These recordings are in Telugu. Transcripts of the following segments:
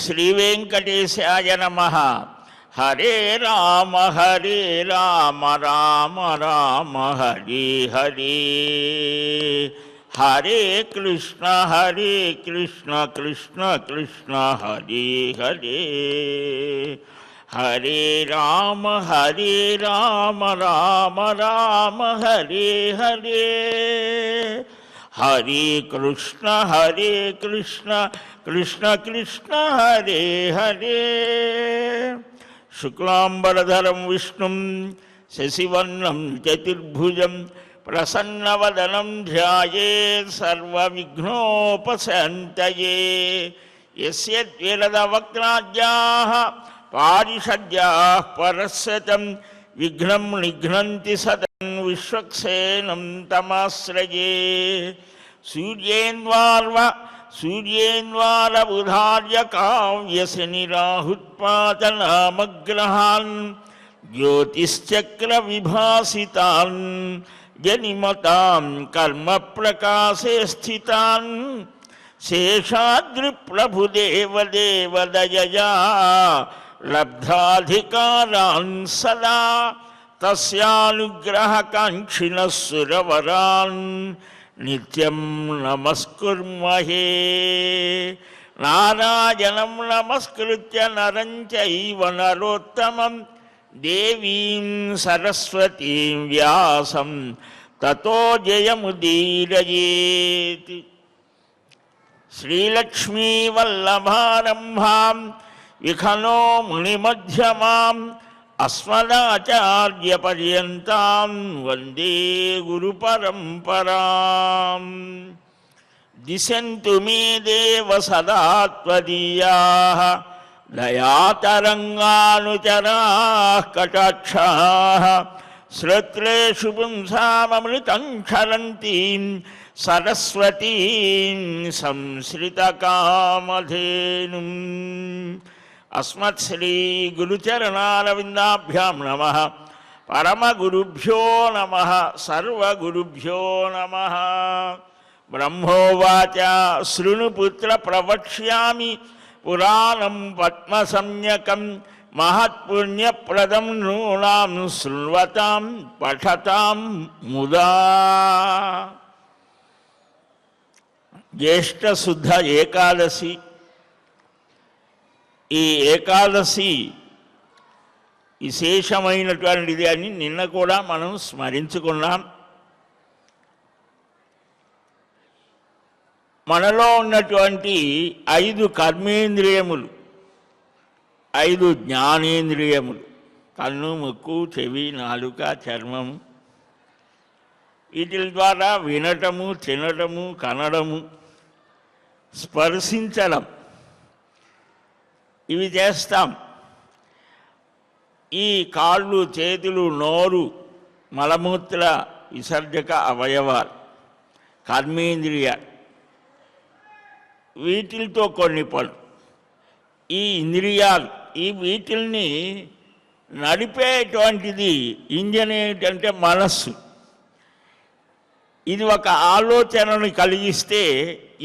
శ్రీవేంకటేశాయ నమః. హరే రామ రామ రామ హరే హరే, హరే కృష్ణ కృష్ణ కృష్ణ హరే హరే, హరే రామ రామ రామ హరే హరే, హరే కృష్ణ కృష్ణ కృష్ణ హరే హరే. శుక్లాంబరధరం విష్ణుం శశివర్ణం చతుర్భుజం ప్రసన్నవదనం ధ్యాయేత్ సర్వవిఘ్నోపశాంతయే. యస్య ద్విరదవక్త్రాద్యాః పారిషద్యాః పరస్సతం విఘ్నం నిఘ్నంతి సదం విశ్వక్సేనం తమాశ్రయే. సూర్యేన్వారబుధార్య కావ్యశనిరాహుత్పాతనామగ్రహాన్ జ్యోతిశ్చక్ర విభాసితాన్ జనిమతాం కర్మ ప్రకాశే స్థితాన్ శేషాద్రిప్రభుదేవదేవదయయా లబ్ధాధికారాన్ సదా తస్యానుగ్రహకాంక్షిణః సురవరాన్ నిత్యం నమస్కుర్మహే. నారాయణం నమస్కృత్య నరం చైవ నరోత్తమం దేవీం సరస్వతీం వ్యాసం తతో జయముదీరయేత్. శ్రీలక్ష్మీవల్లభారంభాం విఖనో మునిమధ్యమాం అస్మదాచార్యపర్యంతాం వందే గురుపరంపరాం. దిశంతు మే దేవ సదా త్వదీయాః దయాతరంగానుచరాః కటాక్షాః. శ్రోత్రేషు పుంసామమృతం క్షరంతీం సరస్వతీం సంశ్రితకామధేనుం. అస్మత్శ్రీ గురుచరణారవిందాభ్యాం నమః. పరమగురుభ్యో నమః. సర్వగురుభ్యో నమః. బ్రహ్మోవాచ శృణుపుత్ర ప్రవక్ష్యామి పురాణం పద్మసంజ్ఞకం మహత్పుణ్యప్రదం నూనాం శృణ్వతాం పఠతాం ముదా. జ్యేష్ఠశుద్ధ ఏకాదశి. ఈ ఏకాదశి విశేషమైనటువంటిది అని నిన్న కూడా మనం స్మరించుకున్నాం. మనలో ఉన్నటువంటి 5 కర్మేంద్రియములు, 5 జ్ఞానేంద్రియములు, కన్ను, ముక్కు, చెవి, నాలుక, చర్మము, వీటి ద్వారా వినటము, తినటము, కనడము, స్పర్శించడం, ఇవి చేస్తాం. ఈ కాళ్ళు, చేతులు, నోరు మలమూత్ర విసర్జక అవయవాలు, కర్మేంద్రియాలు. వీటితో కొన్ని పనులు. ఈ ఇంద్రియాలు, వీటిల్ని నడిపేటువంటిది ఇంజన్ ఏంటంటే మనస్సు. ఇది ఒక ఆలోచనను కలిగిస్తే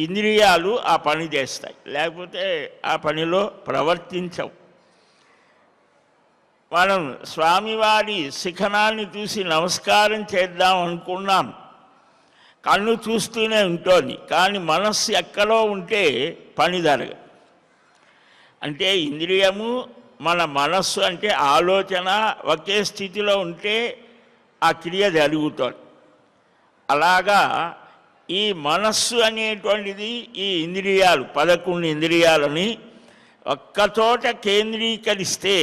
ఇంద్రియాలు ఆ పని చేస్తాయి, లేకపోతే ఆ పనిలో ప్రవర్తించవు. మనం స్వామివారి శిఖనాన్ని చూసి నమస్కారం చేద్దాం అనుకున్నాం, కన్ను చూస్తూనే ఉంటుంది, కానీ మనస్సు ఎక్కడో ఉంటే పని జరగదు. అంటే ఇంద్రియము, మన మనస్సు అంటే ఆలోచన ఒకే స్థితిలో ఉంటే ఆ క్రియ జరుగుతుంది. అలాగా ఈ మనస్సు అనేటువంటిది ఈ ఇంద్రియాలు 11 ఇంద్రియాలని ఒక్కచోట కేంద్రీకరిస్తే,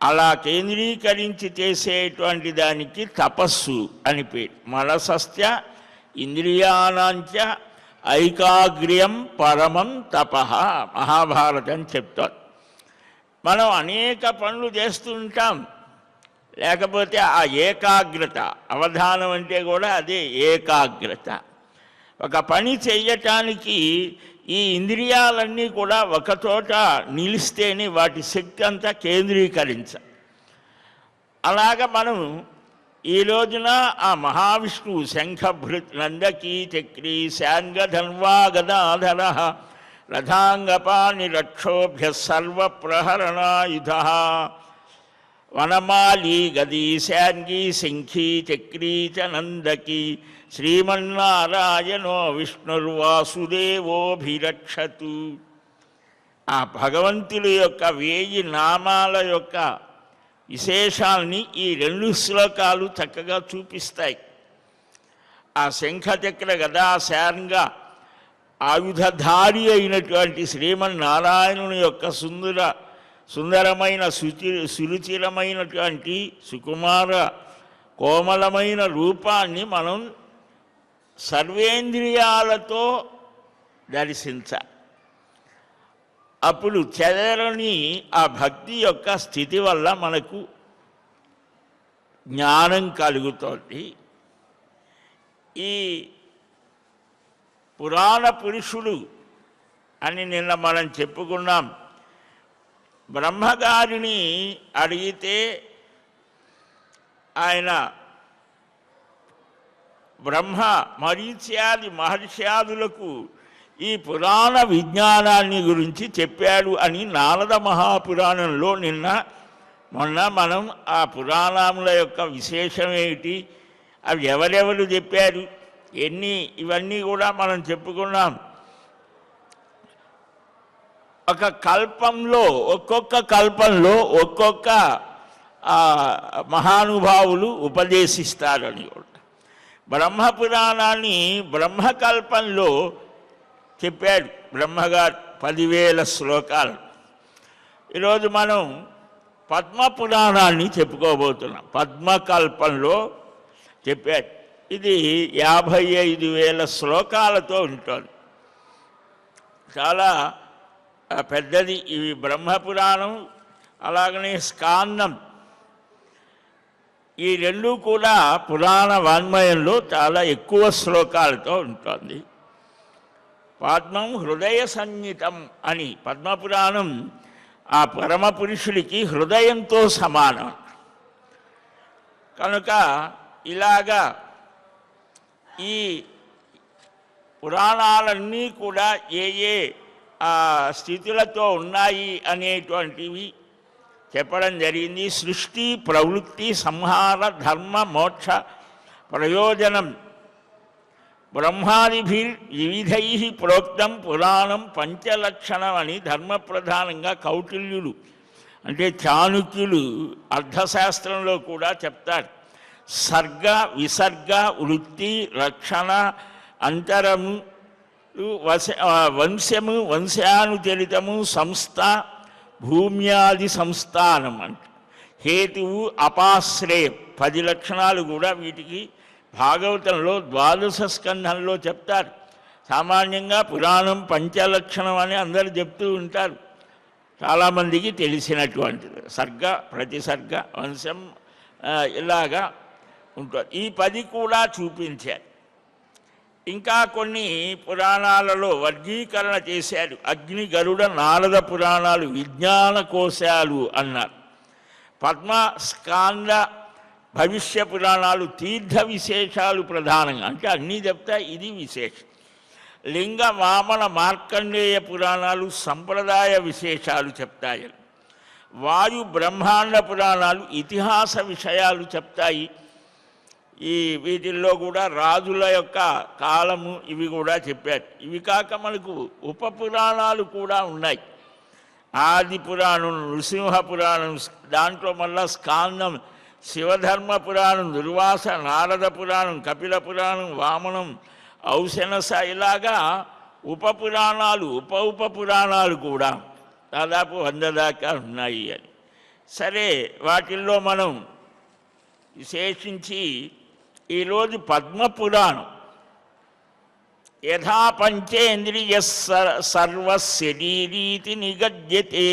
అలా కేంద్రీకరించి చేసేటువంటి దానికి తపస్సు అని పేరు. మనసస్య ఇంద్రియాణాంచ ఐకాగ్ర్యం పరమం తపః మహాభారతం చెప్తారు. మనం అనేక పనులు చేస్తుంటాం, లేకపోతే ఆ ఏకాగ్రత, అవధానం అంటే కూడా అదే ఏకాగ్రత. ఒక పని చెయ్యటానికి ఈ ఇంద్రియాలన్నీ కూడా ఒకచోట నిలిస్తేనే వాటి శక్తి అంతా కేంద్రీకరించాలి. అలాగ మనం ఈ రోజున ఆ మహావిష్ణువు శంఖభృత్ నందకీ చక్రీ శాంగధన్వా గదాధర రథాంగపాణిరక్షోభ్య సర్వప్రహరణాయుధ వనమాలీ గదీ శాంగీ శంఖీ చక్రీ చ నందకీ శ్రీమన్నారాయణో విష్ణుర్వాసుదేవోభిరక్షతు. ఆ భగవంతుడి యొక్క 1000 నామాల యొక్క విశేషాల్ని ఈ 2 శ్లోకాలు చక్కగా చూపిస్తాయి. ఆ శంఖచక్ర గదా శార్ంగ ఆయుధధారి అయినటువంటి శ్రీమన్నారాయణుని యొక్క సుందరమైన సురుచిరమైనటువంటి సుకుమార కోమలమైన రూపాన్ని మనం సర్వేంద్రియాలతో దర్శించాలి. అప్పుడు చెదరని ఆ భక్తి యొక్క స్థితి వల్ల మనకు జ్ఞానం కలుగుతోంది. ఈ పురాణ పురుషుడు అని నిన్న మనం చెప్పుకున్నాం. బ్రహ్మగారిని అడిగితే ఆయన బ్రహ్మ మరీచ్యాది మహర్ష్యాదులకు ఈ పురాణ విజ్ఞానాన్ని గురించి చెప్పాడు అని నారద మహాపురాణంలో మొన్న మనం ఆ పురాణముల యొక్క విశేషం ఏమిటి, అవి ఎవరెవరు చెప్పారు, ఇవన్నీ కూడా మనం చెప్పుకున్నాం. ఒక్కొక్క కల్పంలో ఒక్కొక్క మహానుభావులు ఉపదేశిస్తారని కూడా. బ్రహ్మపురాణాన్ని బ్రహ్మకల్పంలో చెప్పాడు బ్రహ్మగారు 10,000 శ్లోకాలు. ఈరోజు మనం పద్మపురాణాన్ని చెప్పుకోబోతున్నాం. పద్మకల్పంలో చెప్పాడు. ఇది 55,000 శ్లోకాలతో ఉంటుంది. చాలా పెద్దది. ఇవి బ్రహ్మపురాణం అలాగనే స్కాందం, ఈ 2 కూడా పురాణ వాన్మయంలో చాలా ఎక్కువ శ్లోకాలతో ఉంటుంది. పద్మం హృదయ సంహితం అని పద్మపురాణం ఆ పరమపురుషుడికి హృదయంతో సమానం. కనుక ఇలాగా ఈ పురాణాలన్నీ కూడా ఏ స్థితులతో ఉన్నాయి అనేటువంటివి చెప్పడం జరిగింది. సృష్టి, ప్రవృత్తి, సంహార, ధర్మ, మోక్ష, ప్రయోజనం బ్రహ్మాదిభిర్వివిధై ప్రోక్తం పురాణం పంచలక్షణం అని ధర్మప్రధానంగా కౌటిల్యులు అంటే చాణుక్యులు అర్థశాస్త్రంలో కూడా చెప్తారు. సర్గ, విసర్గ, వృత్తి, రక్షణ, అంతరము, వంశము, వంశానుచరితము, సంస్థ, భూమ్యాది సంస్థానం అంటే హేతువు, అపాశ్రయం 10 లక్షణాలు కూడా వీటికి భాగవతంలో 12వ స్కంధంలో చెప్తారు. సామాన్యంగా పురాణం పంచలక్షణం అని అందరూ చెప్తూ ఉంటారు. చాలామందికి తెలిసినటువంటిది సర్గ, ప్రతిసర్గ, వంశం ఇలాగా ఉంటుంది. ఈ 10 కూడా చూపించారు. ఇంకా కొన్ని పురాణాలలో వర్గీకరణ చేశారు. అగ్ని, గరుడ, నారద పురాణాలు విజ్ఞాన కోశాలు అన్నారు. పద్మ, స్కాంద, భవిష్య పురాణాలు తీర్థ విశేషాలు ప్రధానంగా అంటే అన్నీ చెప్తా, ఇది విశేషం. లింగ, వామన, మార్కండేయ పురాణాలు సంప్రదాయ విశేషాలు చెప్తాయి. వాయు, బ్రహ్మాండ పురాణాలు ఇతిహాస విషయాలు చెప్తాయి. వీటిల్లో కూడా రాజుల యొక్క కాలము ఇవి కూడా చెప్పారు. ఇవి కాక మనకు ఉపపురాణాలు కూడా ఉన్నాయి. ఆది పురాణం, నృసింహ పురాణం, దాంట్లో మళ్ళా స్కాందం, శివధర్మ పురాణం, దుర్వాస, నారద పురాణం, కపిల పురాణం, వామనం, ఔశనస, ఇలాగా ఉపపురాణాలు ఉపపురాణాలు కూడా దాదాపు 100 దాకా ఉన్నాయి అని. సరే, వాటిల్లో మనం విశేషించి ఈరోజు పద్మపురాణం యథా పంచేంద్రియ సర్వశరీరీతి నిగద్యతే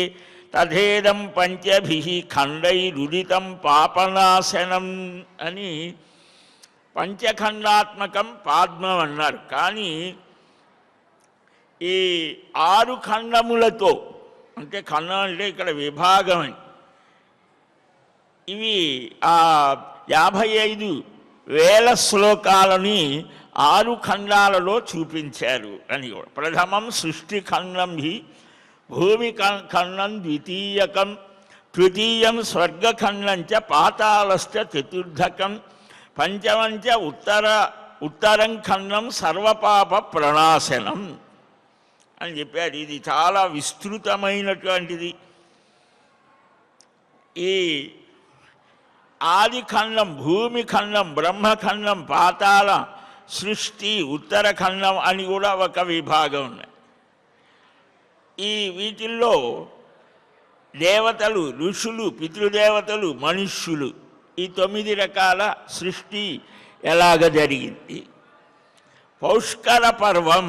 తథేదం పంచభిః ఖండైరుదితం పాపనాశనం అని పంచఖండాత్మకం పద్మం అన్నారు. కానీ ఈ 6 ఖండములతో అంటే ఖండం అంటే ఇక్కడ విభాగం అని, ఇవి 55,000 శ్లోకాలని 6 ఖండాలలో చూపించారు అని కూడా. ప్రథమం సృష్టి ఖండం హి భూమి ఖండం ద్వితీయకం తృతీయం స్వర్గఖండం చ పాతాళశ్చ చతుర్థకం పంచమం చ ఉత్తరం ఖండం సర్వపాప ప్రణాశనం అని చెప్పారు. ఇది చాలా విస్తృతమైనటువంటిది. ఈ ఆది ఖండం, భూమి ఖండం, బ్రహ్మఖండం, పాతాళ సృష్టి, ఉత్తరఖండం అని కూడా ఒక విభాగం ఉన్నాయి. ఈ వీటిల్లో దేవతలు, ఋషులు, పితృదేవతలు, మనుష్యులు, ఈ 9 రకాల సృష్టి ఎలాగ జరిగింది. పౌష్కర పర్వం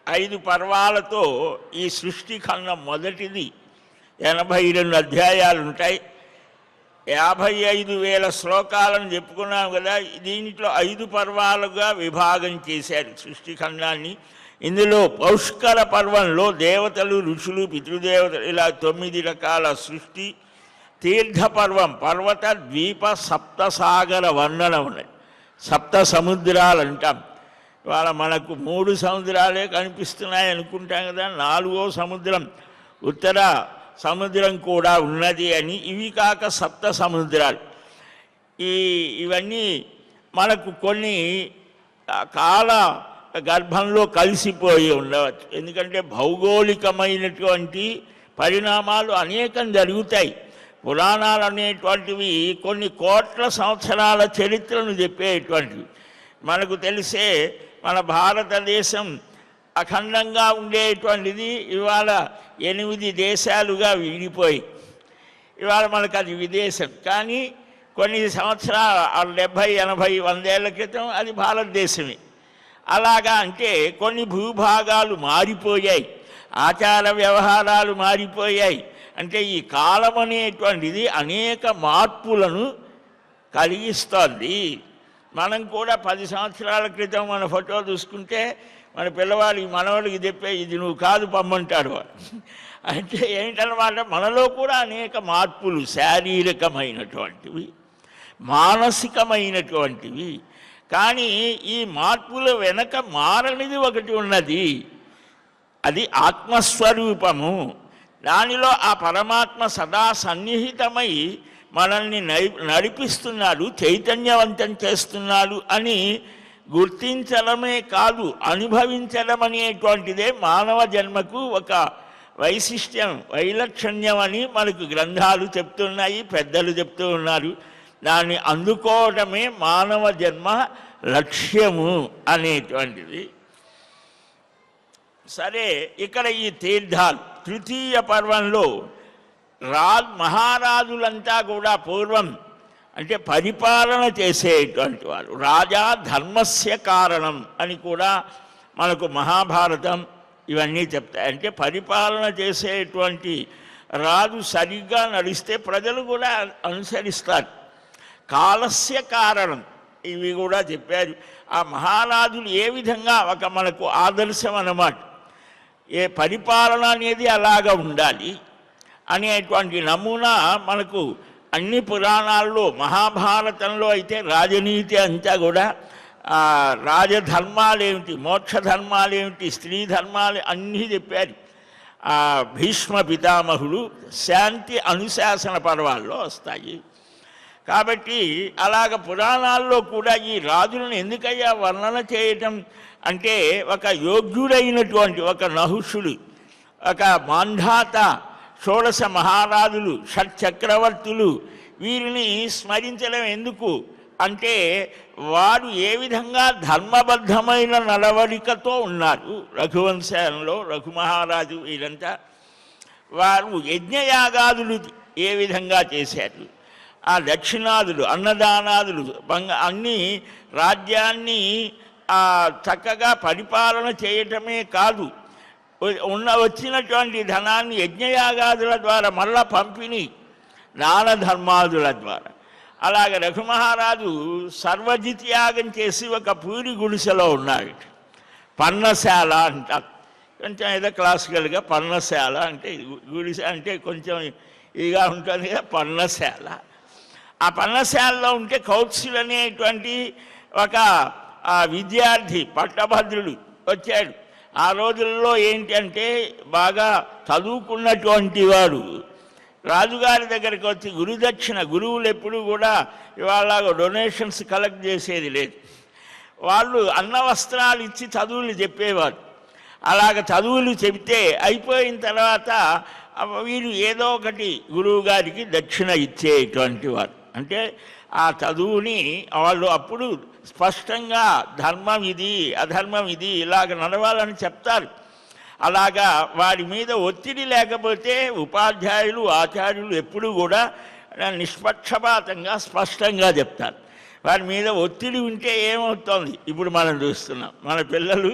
5 పర్వాలతో ఈ సృష్టి ఖండం మొదటిది. 82 అధ్యాయాలు ఉంటాయి. 55,000 శ్లోకాలను చెప్పుకున్నాం కదా. దీంట్లో 5 పర్వాలుగా విభాగం చేశారు సృష్టి ఖండాన్ని. ఇందులో పౌష్కర పర్వంలో దేవతలు, ఋషులు, పితృదేవతలు ఇలా 9 రకాల సృష్టి. తీర్థ పర్వం పర్వత, ద్వీప, సప్తసాగర వర్ణన ఉన్నాయి. 7 సముద్రాలు అంటాం. ఇవాళ మనకు 3 సముద్రాలే కనిపిస్తున్నాయి అనుకుంటాం కదా. 4వ సముద్రం, ఉత్తర సముద్రం కూడా ఉన్నది అని. ఇవి కాక 7 సముద్రాలు. ఇవన్నీ మనకు కొన్ని కాల గర్భంలో కలిసిపోయి ఉండవచ్చు. ఎందుకంటే భౌగోళికమైనటువంటి పరిణామాలు అనేకం జరుగుతాయి. పురాణాలు అనేటువంటివి కొన్ని కోట్ల సంవత్సరాల చరిత్రను చెప్పేటువంటివి. మనకు తెలిసే మన భారతదేశం అఖండంగా ఉండేటువంటిది ఇవాళ 8 దేశాలుగా విడిపోయి, ఇవాళ మనకు అది విదేశం. కానీ కొన్ని సంవత్సరాలు 70, 80, 100 ఏళ్ల క్రితం అది భారతదేశమే. అలాగా అంటే కొన్ని భూభాగాలు మారిపోయాయి, ఆచార వ్యవహారాలు మారిపోయాయి. అంటే ఈ కాలం అనేటువంటిది అనేక మార్పులను కలిగిస్తోంది. మనం కూడా 10 సంవత్సరాల క్రితం మన ఫోటో చూసుకుంటే మన పిల్లవాళ్ళకి, మనవాళ్ళకి చెప్పే ఇది నువ్వు కాదు పమ్మంటాడు వాడు. అంటే ఏంటన్నమాట, మనలో కూడా అనేక మార్పులు, శారీరకమైనటువంటివి, మానసికమైనటువంటివి. కానీ ఈ మార్పుల వెనక మారనిది ఒకటి ఉన్నది, అది ఆత్మస్వరూపము. దానిలో ఆ పరమాత్మ సదా సన్నిహితమై మనల్ని నడిపిస్తున్నాడు, చైతన్యవంతం చేస్తున్నాడు అని గుర్తించడమే కాదు, అనుభవించడం అనేటువంటిదే మానవ జన్మకు ఒక వైశిష్ట్యం, వైలక్షణ్యం అని మనకు గ్రంథాలు చెప్తున్నాయి, పెద్దలు చెప్తూ ఉన్నారు. దాన్ని అందుకోవడమే మానవ జన్మ లక్ష్యము అనేటువంటిది. సరే, ఇక్కడ ఈ తీర్థాలు తృతీయ పర్వంలో మహారాజులంతా కూడా పూర్వం అంటే పరిపాలన చేసేటువంటి వారు. రాజా ధర్మస్య కారణం అని కూడా మనకు మహాభారతం ఇవన్నీ చెప్తాయి. అంటే పరిపాలన చేసేటువంటి రాజు సరిగ్గా నడిస్తే ప్రజలు కూడా అనుసరిస్తారు. కాలస్య కారణం ఇవి కూడా చెప్పారు. ఆ మహారాజులు ఏ విధంగా ఒక మనకు ఆదర్శం అన్నమాట. ఏ పరిపాలన అనేది అలాగా ఉండాలి అనేటువంటి నమూనా మనకు అన్ని పురాణాల్లో, మహాభారతంలో అయితే రాజనీతి అంతా కూడా రాజధర్మాలేమిటి, మోక్ష ధర్మాలేమిటి, స్త్రీ ధర్మాలు అన్నీ చెప్పారు. భీష్మ పితామహుడు శాంతి అనుశాసన పర్వాల్లో వస్తాయి. కాబట్టి అలాగ పురాణాల్లో కూడా ఈ రాజులను ఎందుకయ్యా వర్ణన చేయటం అంటే, ఒక యోగ్యుడైనటువంటి ఒక నహుషుడు, ఒక మాంధాత, 16 మహారాజులు, షట్చక్రవర్తులు, వీరిని స్మరించడం ఎందుకు అంటే, వారు ఏ విధంగా ధర్మబద్ధమైన నడవడికతో ఉన్నారు. రఘువంశంలో రఘుమహారాజు వీరంతా వారు యజ్ఞయాగాదులు ఏ విధంగా చేశారు, ఆ దక్షిణాదులు, అన్నదానాదులు, అన్ని రాజ్యాన్ని చక్కగా పరిపాలన చేయటమే కాదు, వచ్చినటువంటి ధనాన్ని యజ్ఞయాగాదుల ద్వారా మళ్ళా పంపిణీ, దాన ధర్మాదుల ద్వారా. అలాగే రఘుమహారాజు సర్వజిత్యాగం చేసి ఒక పూరి గుడిసెలో ఉన్నాడు. పన్నశాల అంటారు. కొంచెం ఏదో క్లాసికల్గా పన్నశాల అంటే, గుడిసె అంటే కొంచెం ఇదిగా ఉంటుంది కదా, పన్నశాల. ఆ పన్నశాలలో ఉంటే కౌత్సులు అనేటువంటి ఒక ఆ విద్యార్థి పట్టభద్రుడు వచ్చాడు. ఆ రోజుల్లో ఏంటి అంటే బాగా చదువుకున్నటువంటి వాడు రాజుగారి దగ్గరికి వచ్చి గురుదక్షిణ, గురువులు ఎప్పుడు కూడా ఇవాళ డొనేషన్స్ కలెక్ట్ చేసేది లేదు, వాళ్ళు అన్న వస్త్రాలు ఇచ్చి చదువులు చెప్పేవారు. అలాగ చదువులు చెబితే అయిపోయిన తర్వాత వీరు ఏదో ఒకటి గురువు గారికి దక్షిణ ఇచ్చేటువంటి వారు. అంటే ఆ చదువుని వాళ్ళు అప్పుడు స్పష్టంగా ధర్మం ఇది, అధర్మం ఇది, ఇలాగ నడవాలని చెప్తారు. అలాగా వారి మీద ఒత్తిడి లేకపోతే ఉపాధ్యాయులు, ఆచార్యులు ఎప్పుడూ కూడా నిష్పక్షపాతంగా స్పష్టంగా చెప్తారు. వారి మీద ఒత్తిడి ఉంటే ఏమవుతోంది ఇప్పుడు మనం చూస్తున్నాం. మన పిల్లలు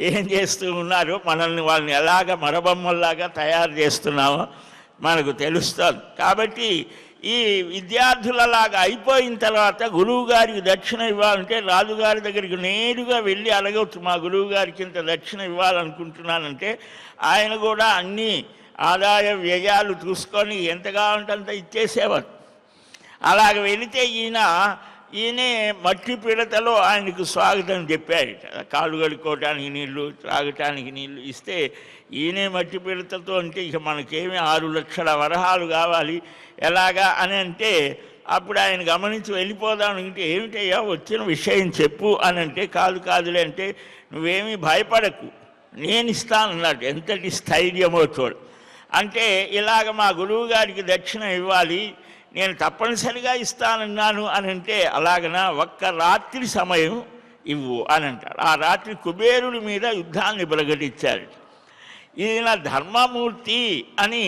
ఏం చేస్తూ ఉన్నారో, వాళ్ళని ఎలాగ మరబొమ్మల్లాగా తయారు చేస్తున్నామో మనకు తెలుస్తుంది. కాబట్టి ఈ విద్యార్థులలాగా అయిపోయిన తర్వాత గురువు గారికి దక్షిణ ఇవ్వాలంటే రాజుగారి దగ్గరికి నేరుగా వెళ్ళి అడగవచ్చు, మా గురువు గారికి ఇంత దక్షిణ ఇవ్వాలనుకుంటున్నానంటే ఆయన కూడా అన్ని ఆదాయ వ్యయాలు చూసుకొని ఎంత కావాలంటే అంత ఇచ్చేసేవారు. అలాగ వెళితే ఈయనే మట్టి పిడతలో ఆయనకు స్వాగతం చెప్పాడు. కాళ్ళు కడుక్కోవటానికి నీళ్లు, త్రాగటానికి నీళ్లు ఇస్తే ఈయనే మట్టి పిడతతో అంటే ఇక మనకేమీ 6 లక్షల వరహాలు కావాలి ఎలాగా అని అంటే అప్పుడు ఆయన గమనించి వెళ్ళిపోదాం అంటే ఏమిటయ్యా వచ్చిన విషయం చెప్పు అని అంటే కాదులే అంటే నువ్వేమీ భయపడకు నేను ఇస్తానన్నాడు. ఎంతటి స్థైర్యమో చూడు. అంటే ఇలాగ మా గురువు గారికి దక్షిణ ఇవ్వాలి, నేను తప్పనిసరిగా ఇస్తానన్నాను అని అంటే అలాగనా ఒక్క రాత్రి సమయం ఇవ్వు అని అంటాడు. ఆ రాత్రి కుబేరుడి మీద యుద్ధాన్ని ప్రకటించాడు. ఈయన ధర్మమూర్తి అని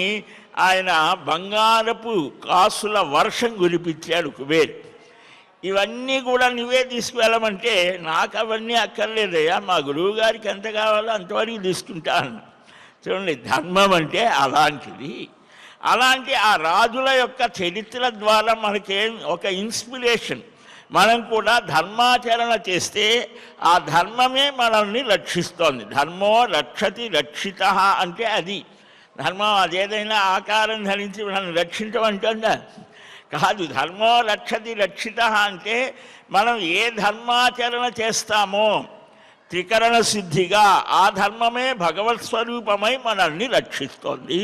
ఆయన బంగారపు కాసుల వర్షం కురిపించాడు కుబేరు. ఇవన్నీ కూడా నువ్వే తీసుకువెళ్ళమంటే నాకు అవన్నీ అక్కర్లేదయ్యా, మా గురువు గారికి ఎంత కావాలో అంతవరకు తీసుకుంటాను. చూడండి, ధర్మం అంటే అలాంటిది. అలాంటి ఆ రాజుల యొక్క చరిత్ర ద్వారా మనకేం ఒక ఇన్స్పిరేషన్. మనం కూడా ధర్మాచరణ చేస్తే ఆ ధర్మమే మనల్ని రక్షిస్తోంది. ధర్మో రక్షతి రక్షిత అంటే అది ధర్మం. అదేదైనా ఆకారం ధరించి మనల్ని రక్షించమంటుందా? కాదు. ధర్మో రక్షతి రక్షిత అంటే మనం ఏ ధర్మాచరణ చేస్తామో త్రికరణ సిద్ధిగా ఆ ధర్మమే భగవత్ స్వరూపమై మనల్ని రక్షిస్తోంది.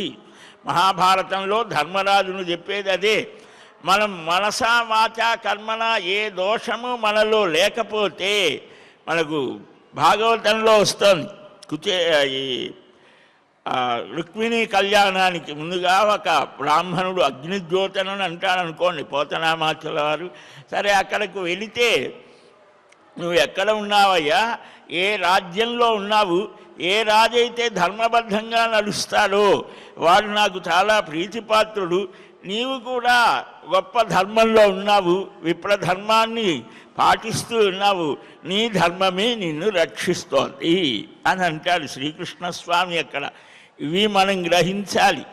మహాభారతంలో ధర్మరాజును చెప్పేది అదే. మనం మనసా వాచా కర్మణ ఏ దోషము మనలో లేకపోతే, మనకు భాగవతంలో వస్తుంది రుక్మిణీ కళ్యాణానికి ముందుగా ఒక బ్రాహ్మణుడు అగ్నిజ్యోతనని అంటాడనుకోండి పోతనామాచుల వారు. సరే, అక్కడికి వెళితే నువ్వు ఎక్కడ ఉన్నావయ్యా, ఏ రాజ్యంలో ఉన్నావు, ఏ రాజైతే ధర్మబద్ధంగా నడుస్తాడో వాడు నాకు చాలా ప్రీతిపాత్రుడు, నీవు కూడా గొప్ప ధర్మంలో ఉన్నావు, విప్రధర్మాన్ని పాటిస్తూ ఉన్నావు, నీ ధర్మమే నిన్ను రక్షిస్తోంది అని అంటాడు శ్రీకృష్ణస్వామి. అక్కడ ఇవి మనం గ్రహించాలి.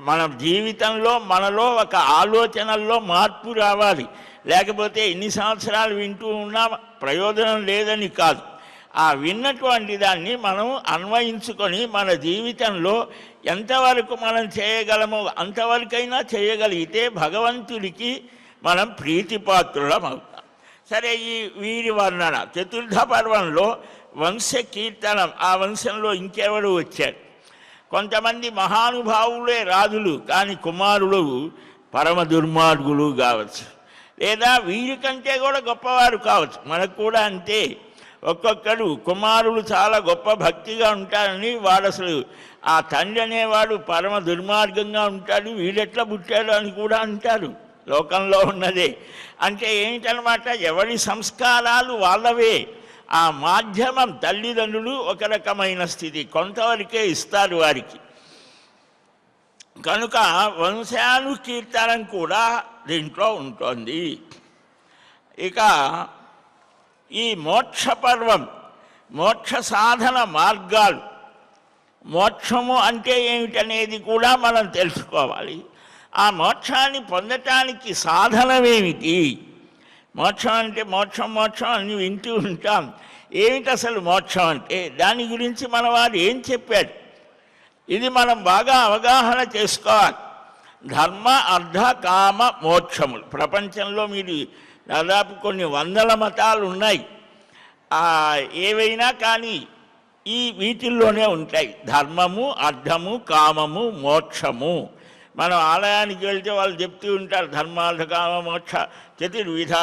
మన జీవితంలో మనలో ఒక ఆలోచనల్లో మార్పు రావాలి. లేకపోతే ఎన్ని సంవత్సరాలు వింటూ ఉన్నా ప్రయోజనం లేదని కాదు. ఆ విన్నటువంటి దాన్ని మనం అన్వయించుకొని మన జీవితంలో ఎంతవరకు మనం చేయగలమో అంతవరకైనా చేయగలిగితే భగవంతుడికి మనం ప్రీతిపాత్రులం అవుతాం. సరే, ఈ వీరి వర్ణన చతుర్థ పర్వంలో వంశ కీర్తనం. ఆ వంశంలో ఇంకెవరు వచ్చారు? కొంతమంది మహానుభావులే రాజులు, కానీ కుమారులు పరమ దుర్మార్గులు కావచ్చు, లేదా వీరికంటే కూడా గొప్పవారు కావచ్చు. మనకు కూడా అంతే. ఒక్కొక్కడు కుమారులు చాలా గొప్ప భక్తిగా ఉంటారని వాడు అసలు ఆ తండ్రి అనేవాడు పరమ దుర్మార్గంగా ఉంటాడు, వీడెట్లా పుట్టాడు అని కూడా అంటారు. లోకంలో ఉన్నదే. అంటే ఏంటనమాట, ఎవరి సంస్కారాలు వాళ్ళవే. ఆ మాధ్యమం తల్లిదండ్రులు ఒక రకమైన స్థితి కొంతవరకే ఇస్తారు వారికి. కనుక వంశానుకీర్తనం కూడా దీంట్లో ఉంటుంది. ఇక ఈ మోక్ష పర్వం, మోక్ష సాధన మార్గాలు, మోక్షము అంటే ఏమిటనేది కూడా మనం తెలుసుకోవాలి. ఆ మోక్షాన్ని పొందటానికి సాధనమేమిటి? మోక్షం అంటే మోక్షం అని వింటూ ఉంటాం. ఏమిటి అసలు మోక్షం అంటే? దాని గురించి మన వారు ఏం చెప్పారు? ఇది మనం బాగా అవగాహన చేసుకోవాలి. ధర్మ అర్థ కామ మోక్షములు. ప్రపంచంలో మీరు దాదాపు కొన్ని 100 మతాలు ఉన్నాయి. ఏవైనా కానీ ఈ వీటిల్లోనే ఉంటాయి. ధర్మము, అర్థము, కామము, మోక్షము. మనం ఆలయానికి వెళ్తే వాళ్ళు చెప్తూ ఉంటారు ధర్మార్థ కామ మోక్ష చతుర్విధ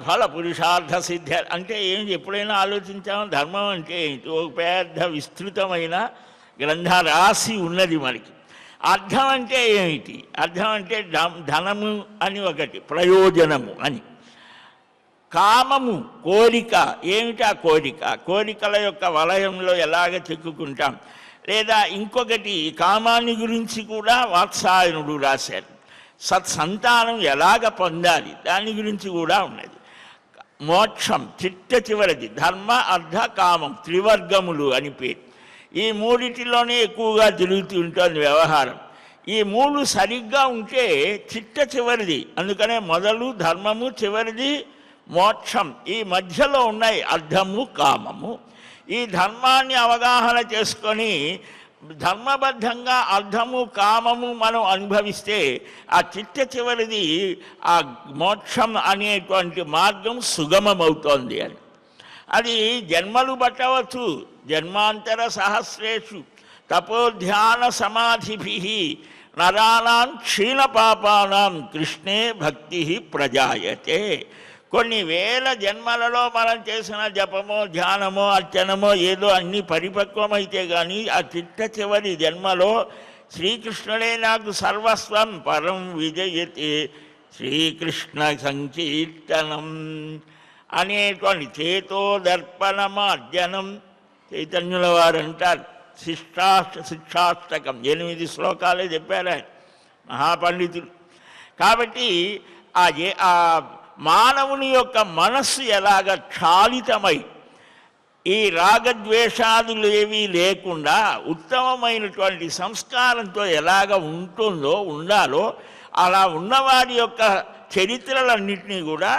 ఫల పురుషార్థ సిద్ధి అంటే ఏంటి? ఎప్పుడైనా ఆలోచించాము ధర్మం అంటే ఏంటి? ఒక పెద్ద విస్తృతమైన గ్రంథ రాసి ఉన్నది మనకి. అర్థం అంటే ఏమిటి? అర్థం అంటే ధనము అని ఒకటి, ప్రయోజనము అని. కామము కోరిక. ఏమిటి ఆ కోరిక? కోరికల యొక్క వలయంలో ఎలాగ చిక్కుకుంటాం. లేదా ఇంకొకటి కామాన్ని గురించి కూడా వాత్సాయనుడు రాశారు. సత్సంతానం ఎలాగ పొందాలి దాని గురించి కూడా ఉన్నది. మోక్షం చిట్ట చివరిది ధర్మ అర్థ కామం త్రివర్గములు అని పేరు. ఈ మూడిటిలోనే ఎక్కువగా తిరుగుతూ ఉంటుంది వ్యవహారం. ఈ మూడు సరిగ్గా ఉంటే చిట్ట చివరిది. అందుకనే మొదలు ధర్మము, చివరిది మోక్షం. ఈ మధ్యలో ఉన్నాయి అర్థము, కామము. ఈ ధర్మాన్ని అవగాహన చేసుకొని ధర్మబద్ధంగా అర్థము, కామము మనం అనుభవిస్తే ఆ చిట్ట చివరిది ఆ మోక్షం అనేటువంటి మార్గం సుగమమవుతోంది అని. అది జన్మలు పట్టవచ్చు. జన్మాంతర సహస్రేషు తపోధ్యాన సమాధిభి నరాణాం క్షీణపాపానాం కృష్ణే భక్తి ప్రజాయతే. కొన్ని వేల జన్మలలో మనం చేసిన జపమో ధ్యానమో అర్చనమో ఏదో అన్నీ పరిపక్వమైతే కానీ ఆ చిట్ట చివరి జన్మలో శ్రీకృష్ణుడే నాకు సర్వస్వం పరం విజయతే శ్రీకృష్ణ సంకీర్తనం అనేటువంటి చేతోదర్పణమార్జనం చైతన్యుల వారు అంటారు. శిక్షాష్టకం 8 శ్లోకాలే చెప్పారు ఆయన మహాపండితులు. కాబట్టి ఆ మానవుని యొక్క మనస్సు ఎలాగ క్షాళితమై ఈ రాగద్వేషాదులు ఏవీ లేకుండా ఉత్తమమైనటువంటి సంస్కారంతో ఎలాగ ఉండాలో అలా ఉన్నవారి యొక్క చరిత్రలన్నింటినీ కూడా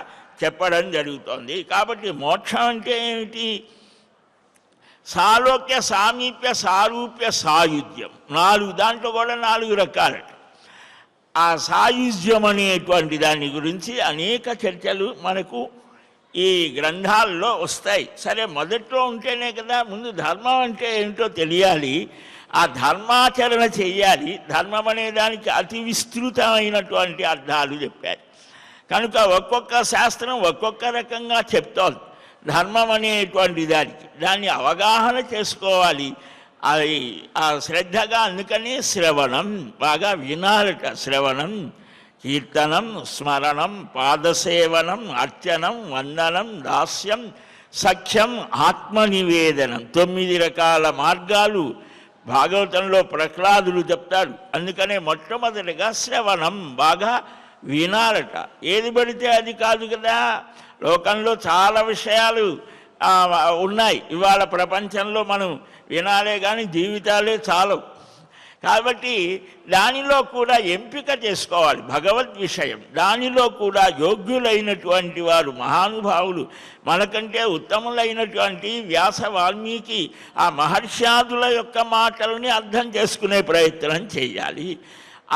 చెప్పడం జరుగుతోంది. కాబట్టి మోక్షం అంటే ఏమిటి? సాలోక్య, సామీప్య, సారూప్య, సాయుధ్యం. 4 దాంట్లో కూడా 4 రకాలట. ఆ సాయుధ్యం అనేటువంటి దాని గురించి అనేక చర్చలు మనకు ఈ గ్రంథాల్లో వస్తాయి. సరే, మొదట్లో ఉంటేనే కదా ముందు ధర్మం అంటే ఏమిటో తెలియాలి, ఆ ధర్మాచరణ చెయ్యాలి. ధర్మం అనే దానికి అతి విస్తృతమైనటువంటి అర్థాలు చెప్పారు. కనుక ఒక్కొక్క శాస్త్రం ఒక్కొక్క రకంగా చెప్తోంది ధర్మం అనేటువంటి దాన్ని అవగాహన చేసుకోవాలి. అది ఆ శ్రద్ధగా. అందుకని శ్రవణం బాగా వినాలట. శ్రవణం, కీర్తనం, స్మరణం, పాదసేవనం, అర్చనం, వందనం, దాస్యం, సఖ్యం, ఆత్మనివేదనం. 9 రకాల మార్గాలు భాగవతంలో ప్రహ్లాదులు చెప్తాడు. అందుకనే మొట్టమొదటిగా శ్రవణం బాగా వినాలట. ఏది పడితే అది కాదు కదా. లోకంలో చాలా విషయాలు ఉన్నాయి. ఇవాళ ప్రపంచంలో మనం వినాలే కానీ జీవితాలే చాలవు. కాబట్టి దానిలో కూడా ఎంపిక చేసుకోవాలి భగవద్ విషయం. దానిలో కూడా యోగ్యులైనటువంటి వారు మహానుభావులు మనకంటే ఉత్తములైనటువంటి వ్యాస, వాల్మీకి ఆ మహర్షాదుల యొక్క మాటలని అర్థం చేసుకునే ప్రయత్నం చేయాలి.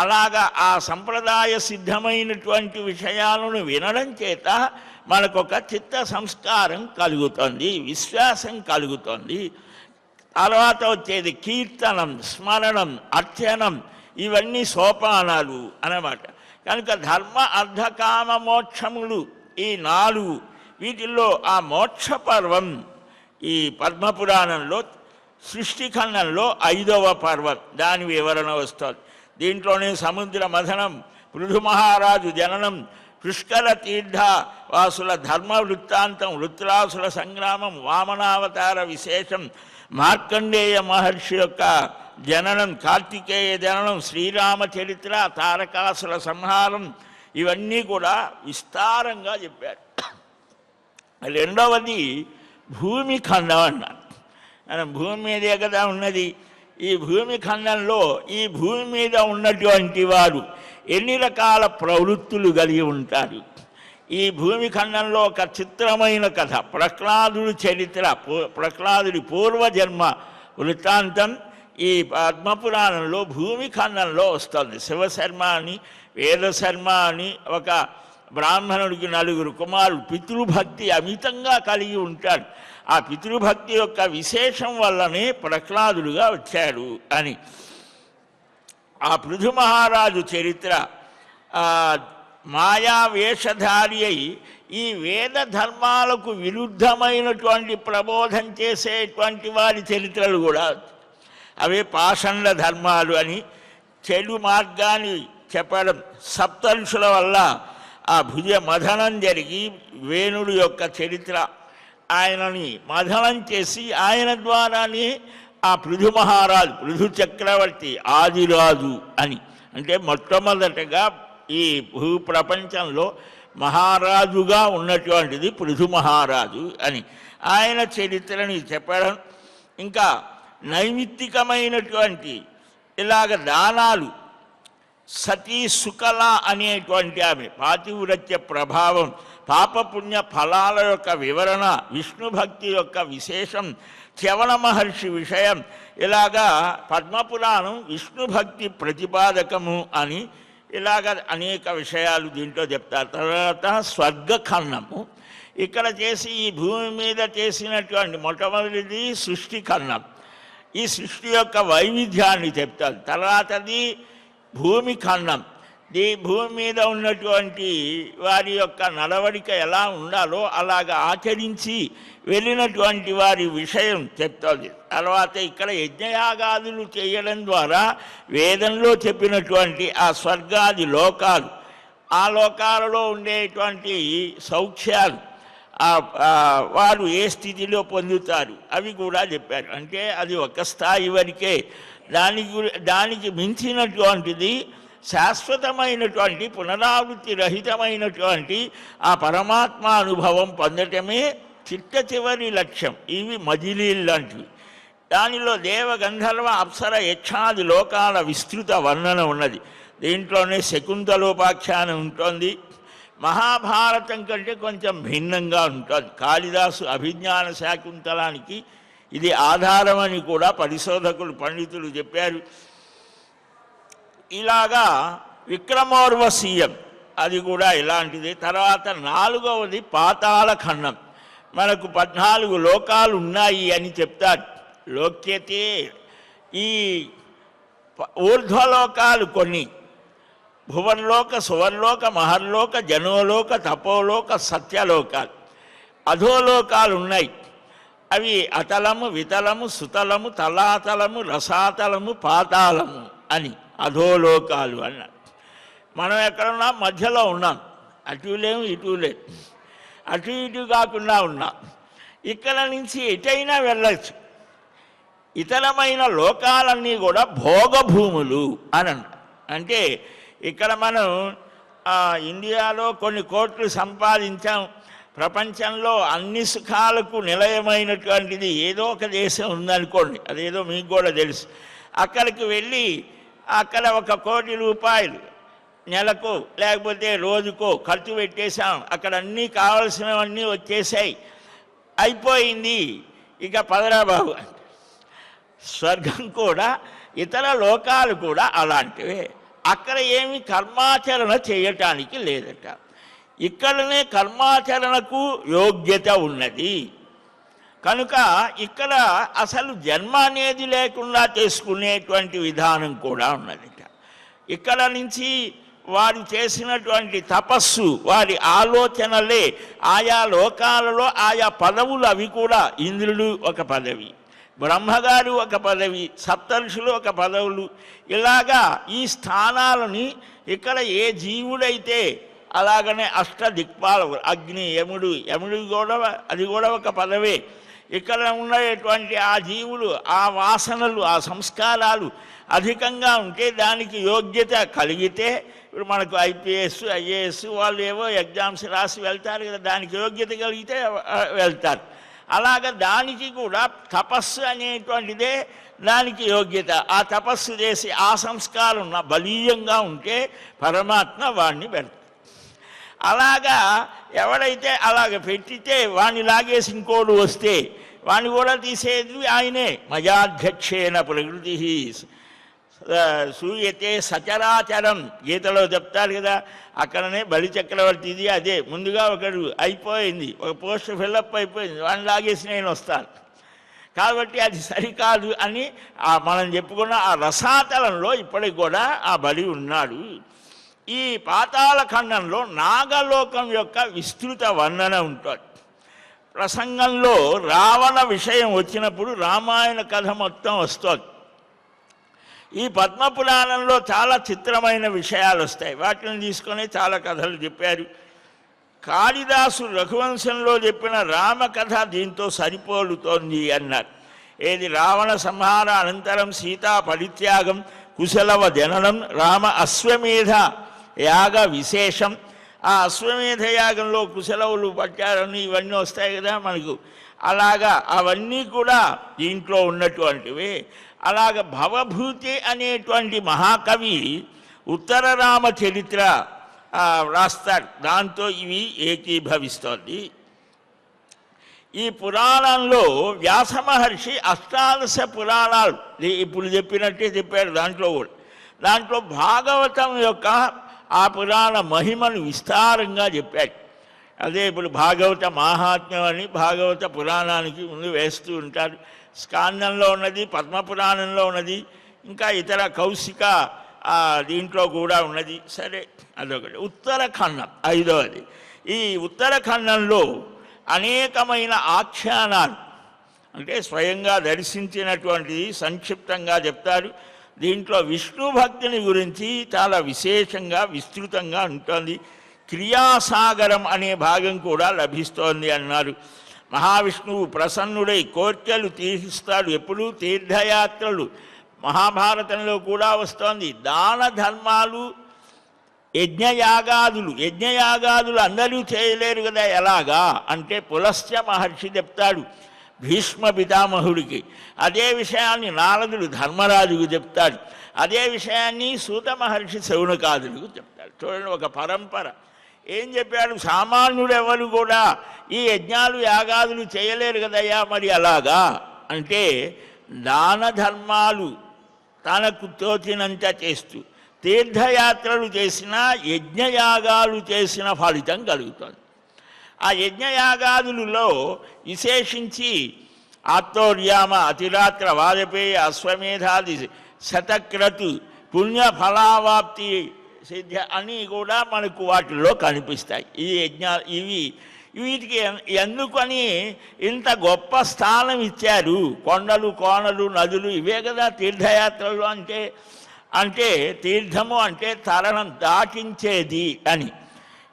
అలాగా ఆ సంప్రదాయ సిద్ధమైనటువంటి విషయాలను వినడం చేత మనకొక చిత్త సంస్కారం కలుగుతుంది, విశ్వాసం కలుగుతుంది. తర్వాత వచ్చేది కీర్తనం, స్మరణం, అర్చనం. ఇవన్నీ సోపానాలు అన్నమాట. కనుక ధర్మ, అర్థ, కామ, మోక్షములు ఈ 4. వీటిల్లో ఆ మోక్ష పర్వం ఈ పద్మపురాణంలో సృష్టిఖండంలో 5వ పర్వం. దాని వివరణ వస్తుంది. దీంట్లోనే సముద్ర మథనం, పృథు మహారాజు జననం, పుష్కర తీర్థ వాసుల ధర్మ వృత్తాంతం, వృత్రాసుల సంగ్రామం, వామనావతార విశేషం, మార్కండేయ మహర్షి యొక్క జననం, కార్తికేయ జననం, శ్రీరామ చరిత్ర, తారకాసుల సంహారం, ఇవన్నీ కూడా విస్తారంగా చెప్పారు. రెండవది భూమి ఖండం అన్నారు. మనం భూమి మీదే కదా ఉన్నది. ఈ భూమి ఖండంలో ఈ భూమి మీద ఉన్నటువంటి వారు ఎన్ని రకాల ప్రవృత్తులు కలిగి ఉంటారు. ఈ భూమి ఖండంలో ఒక చిత్రమైన కథ, ప్రహ్లాదుడి చరిత్ర, ప్రహ్లాదుడి పూర్వజన్మ వృత్తాంతం ఈ పద్మపురాణంలో భూమి ఖండంలో వస్తుంది. శివశర్మ అని, వేదశర్మ అని ఒక బ్రాహ్మణుడికి 4 కుమారులు, పితృభక్తి అమితంగా కలిగి ఉంటాడు. ఆ పితృభక్తి యొక్క విశేషం వల్లనే ప్రహ్లాదుడుగా వచ్చాడు అని. ఆ పృథు మహారాజు చరిత్ర మాయా వేషధారి అయి ఈ వేద ధర్మాలకు విరుద్ధమైనటువంటి ప్రబోధం చేసేటువంటి వారి చరిత్రలు కూడా అవే పాషండ ధర్మాలు అని చెడు మార్గాన్ని చెప్పడం. సప్తర్షుల వల్ల ఆ భుజ మథనం జరిగి వేణుడు యొక్క చరిత్ర ఆయనని మథనం చేసి ఆయన ద్వారానే ఆ పృథు మహారాజు పృథు చక్రవర్తి ఆదిరాజు అని, అంటే మొట్టమొదటగా ఈ భూ ప్రపంచంలో మహారాజుగా ఉన్నటువంటిది పృథు మహారాజు అని ఆయన చరిత్రని చెప్పడం. ఇంకా నైమిత్తికమైనటువంటి ఇలాగ దానాలు, సతీ సుకల అనేటువంటి ఆమె పాతివ్రత్య ప్రభావం, పాపపుణ్య ఫలాల యొక్క వివరణ, విష్ణు భక్తి యొక్క విశేషం, చ్యవన మహర్షి విషయం, ఇలాగా పద్మపురాణం విష్ణు భక్తి ప్రతిపాదకము అని ఇలాగ అనేక విషయాలు దీంట్లో చెప్తారు. తర్వాత స్వర్గఖండము, ఇక్కడ చేసి ఈ భూమి మీద చేసినటువంటి మొట్టమొదటిది సృష్టి ఖండం, ఈ సృష్టి యొక్క వైవిధ్యాన్ని చెప్తారు. తర్వాతది భూమి ఖండం, ఈ భూమి మీద ఉన్నటువంటి వారి యొక్క నడవడిక ఎలా ఉండాలో అలాగ ఆచరించి వెళ్ళినటువంటి వారి విషయం చెప్తుంది. తర్వాత ఇక్కడ యజ్ఞయాగాదులు చేయడం ద్వారా వేదంలో చెప్పినటువంటి ఆ స్వర్గాది లోకాలు, ఆ లోకాలలో ఉండేటువంటి సౌఖ్యాలు వారు ఏ స్థితిలో పొందుతారు అవి కూడా చెప్పారు. అంటే అది ఒక స్థాయి వరకే, దానికి మించినటువంటిది శాశ్వతమైనటువంటి పునరావృత్తి రహితమైనటువంటి ఆ పరమాత్మ అనుభవం పొందటమే చిట్ట చివరి లక్ష్యం. ఇవి మజిలీ లాంటివి. దానిలో దేవ గంధర్వ అప్సర యక్షాది లోకాల విస్తృత వర్ణన ఉన్నది. దీంట్లోనే శకుంతలోపాఖ్యానం ఉంటుంది. మహాభారతం కంటే కొంచెం భిన్నంగా ఉంటుంది. కాళిదాసు అభిజ్ఞాన శాకుంతలానికి ఇది ఆధారమని కూడా పరిశోధకులు పండితులు చెప్పారు. ఇలాగా విక్రమోర్వశీయం అది కూడా ఇలాంటిది. తర్వాత నాలుగవది పాతాళ ఖండం. మనకు 14 లోకాలు ఉన్నాయి అని చెప్తారు. లోక్యతే ఈ ఊర్ధ్వలోకాలు కొన్ని, భువర్లోక, సువర్లోక, మహర్లోక, జనోలోక, తపోలోక, సత్యలోకాలు. అధోలోకాలు ఉన్నాయి. అవి అతలము, వితలము, సుతలము, తలాతలము, రసాతలము, పాతాళము అని అధోలోకాలు అన్నారు. మనం ఎక్కడున్నా మధ్యలో ఉన్నాం, అటు లేము ఇటు లేదు, అటు ఇటు కాకుండా ఉన్నాం. ఇక్కడ నుంచి ఎటైనా వెళ్ళచ్చు. ఇతరమైన లోకాలన్నీ కూడా భోగభూములు అని అన్నారు. అంటే ఇక్కడ మనం ఇండియాలో కొన్ని కోట్లు సంపాదించాం, ప్రపంచంలో అన్ని సుఖాలకు నిలయమైనటువంటిది ఏదో ఒక దేశం ఉందనుకోండి, అదేదో మీకు కూడా తెలుసు. అక్కడికి వెళ్ళి అక్కడ 1 కోటి రూపాయలు నెలకు లేకపోతే రోజుకో ఖర్చు పెట్టేశాం, అక్కడ అన్నీ కావలసినవన్నీ వచ్చేసాయి, అయిపోయింది, ఇక పదరా బాబు. స్వర్గం కూడా ఇతర లోకాలు కూడా అలాంటివే. అక్కడ ఏమి కర్మాచరణ చేయటానికి లేదట. ఇక్కడనే కర్మాచరణకు యోగ్యత ఉన్నది కనుక ఇక్కడ అసలు జన్మ అనేది లేకుండా చేసుకునేటువంటి విధానం కూడా ఉన్నదట. ఇక్కడ నుంచి వారు చేసినటువంటి తపస్సు, వారి ఆలోచనలే ఆయా లోకాలలో ఆయా పదవులు, అవి కూడా ఇంద్రుడు ఒక పదవి, బ్రహ్మగారు ఒక పదవి, సప్తర్షులు ఒక పదవులు. ఇలాగా ఈ స్థానాలని ఇక్కడ ఏ జీవుడైతే అలాగనే అష్టదిక్పాలకులు, అగ్ని, యముడు కూడా అది కూడా ఒక పదవే. ఇక్కడ ఉండేటువంటి ఆ జీవులు, ఆ వాసనలు, ఆ సంస్కారాలు అధికంగా ఉంటే, దానికి యోగ్యత కలిగితే, ఇప్పుడు మనకు ఐపీఎస్, ఐఏఎస్ వాళ్ళు ఏవో ఎగ్జామ్స్ రాసి వెళ్తారు కదా, దానికి యోగ్యత కలిగితే వెళ్తారు. అలాగ దానికి కూడా తపస్సు అనేటువంటిదే దానికి యోగ్యత. ఆ తపస్సు చేసి ఆ సంస్కారం బలీయంగా ఉంటే పరమాత్మ వాడిని పెడతాడు. అలాగా ఎవడైతే అలాగ పెట్టితే వాడిని లాగేసి ఇంకోడు వస్తే వాడిని కూడా తీసేది ఆయనే. మయాధ్యక్షేణ ప్రకృతి సూయతే సచరాచరం గీతలో చెప్తారు కదా, అక్కడనే బలి చక్రవర్తిది అదే. ముందుగా ఒకడు అయిపోయింది, ఒక పోస్ట్ ఫిల్అప్ అయిపోయింది, వాడిని లాగేసి నేను వస్తాను, కాబట్టి అది సరికాదు అని మనం చెప్పుకున్న ఆ రసాతలంలో ఇప్పటికి కూడా ఆ బలి ఉన్నాడు. ఈ పాతాళ ఖండంలో నాగలోకం యొక్క విస్తృత వర్ణన ఉంటుంది. ప్రసంగంలో రావణ విషయం వచ్చినప్పుడు రామాయణ కథ మొత్తం వస్తుంది. ఈ పద్మపురాణంలో చాలా చిత్రమైన విషయాలు వస్తాయి, వాటిని తీసుకొని చాలా కథలు చెప్పారు. కాళిదాసు రఘువంశంలో చెప్పిన రామకథ దీంతో సరిపోలుతోంది అన్నారు. ఏది రావణ సంహార అనంతరం సీతా పరిత్యాగం, కుశలవ జననం, రామ అశ్వమేధ యాగ విశేషం. ఆ అశ్వమేధ యాగంలో కుశలవులు పట్టారని ఇవన్నీ వస్తాయి కదా మనకు, అలాగా అవన్నీ కూడా దీంట్లో ఉన్నటువంటివి. అలాగ భవభూతి అనేటువంటి మహాకవి ఉత్తర రామ చరిత్ర రాస్తాడు, దాంతో ఇవి ఏకీభవిస్తోంది. ఈ పురాణంలో వ్యాస మహర్షి అష్టాదశ పురాణాలు ఇప్పుడు చెప్పినట్టే చెప్పారు దాంట్లో కూడా. దాంట్లో భాగవతం యొక్క ఆ పురాణ మహిమను విస్తారంగా చెప్పాడు. అదే ఇప్పుడు భాగవత మాహాత్మ్యం అని భాగవత పురాణానికి ముందు వేస్తూ ఉంటారు. స్కాందంలో ఉన్నది, పద్మపురాణంలో ఉన్నది, ఇంకా ఇతర కౌశిక దీంట్లో కూడా ఉన్నది. సరే, అదొకటి. ఉత్తరఖండం ఐదవది. ఈ ఉత్తరఖండంలో అనేకమైన ఆఖ్యానాలు, అంటే స్వయంగా దర్శించినటువంటిది సంక్షిప్తంగా చెప్తారు. దీంట్లో విష్ణు భక్తిని గురించి చాలా విశేషంగా విస్తృతంగా ఉంటుంది. క్రియాసాగరం అనే భాగం కూడా లభిస్తోంది అన్నారు. మహావిష్ణువు ప్రసన్నుడై కోర్కెలు తీరుస్తాడు. ఎప్పుడూ తీర్థయాత్రలు మహాభారతంలో కూడా వస్తోంది. దాన ధర్మాలు, యజ్ఞయాగాదులు అందరూ చేయలేరు కదా. ఎలాగా అంటే పులస్త్య మహర్షి చెప్తాడు భీష్మ పితామహుడికి. అదే విషయాన్ని నారదుడు ధర్మరాజుకు చెప్తాడు. అదే విషయాన్ని సూత మహర్షి శౌనకాదులకు చెప్తాడు. చూడండి, ఒక పరంపర. ఏం చెప్పాడు, సామాన్యుడు ఎవరు కూడా ఈ యజ్ఞాలు యాగాదులు చేయలేరు కదయ్యా. మరి అలాగా అంటే దాన ధర్మాలు తనకు తోచినంత చేస్తూ తీర్థయాత్రలు చేసినా యజ్ఞయాగాలు చేసిన ఫలితం కలుగుతుంది. ఆ యజ్ఞయాగాదులలో విశేషించి ఆత్తోర్యామ, అతిరాత్ర, వాజపేయ, అశ్వమేధాది శతక్రతు, పుణ్యఫలావాప్తి సిద్ధ అని కూడా మనకు వాటిల్లో కనిపిస్తాయి. ఈ వీటికి ఎందుకని ఇంత గొప్ప స్థానం ఇచ్చారు? కొండలు, కోనలు, నదులు ఇవే కదా తీర్థయాత్రలు అంటే. అంటే తీర్థము అంటే తరణం దాటించేది అని.